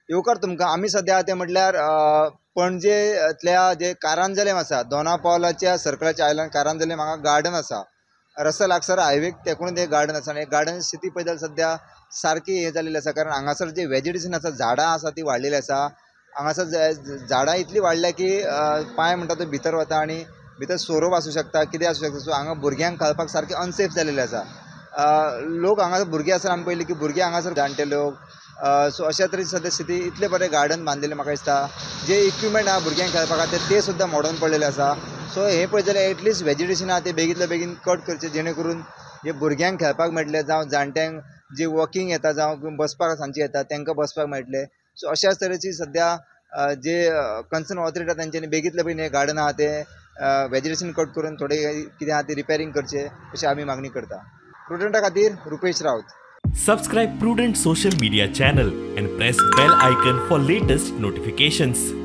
येवकार तुमकां आमी सद्या ते म्हटल्यार पणजेंतल्या जे कारांजलेम आसा दोना पावलाच्या सर्कलाच्या आयल्यान कारांजलेम हांगा गार्डन आसा रस्त्या लागसार हायवेक तेंकूनच एक गार्डन आसा आनी हे गार्डन स्थिती पळयत जाल्यार सद्या सारकी हे जाल्लेली आसा कारण हांगासर जे वेजिटेशन आसा झाडां आसा ती वाडलेली आसा हांगासर झाडां इतली वाडल्या की पांय म्हणटा तो भितर वता आनी भितर सोरोप आसूं शकता कितें आसूं शकता सो हांगा भुरग्यांक घालपाक सारकें अनसेफ जाल्लेलें आसा लोक हांगासर भुरगे आसा आमी पळयलें की भुरगे हांगासर जाणटे लोक सो अशा तरेची सद्या स्थिती इतले बरें गार्डन बांदिल्लें म्हाका दिसता जे इक्विपमेंट आहा भुरग्यांक खेळपा खातीर ते सुद्दां मॉडर्न पडलेले आसा सो हे पळयत जाल्यार एटलिस्ट वेजिटेशन आहा ते बेगींतल्या बेगीन कट करचे जेणे करून जे भुरग्यांक खेळपाक मेळटले जावं जाणट्यांक जी वॉकिंग येता जावं बसपाक सांजची येता तांकां बसपाक मेळटले सो अशाच तरेची सद्या जे कन्सर्न ऑथॉरिटी आहा तांच्यांनी बेगींतल्या बेगीन हे गार्डन आहा ते वेजिटेशन कट करून थोडे कितें आहा ते रिपेरिंग करचे अशी आमी मागणी करता प्रुडंटा खातीर Rupesh Rawat Subscribe Prudent social media channel and press bell icon for latest notifications.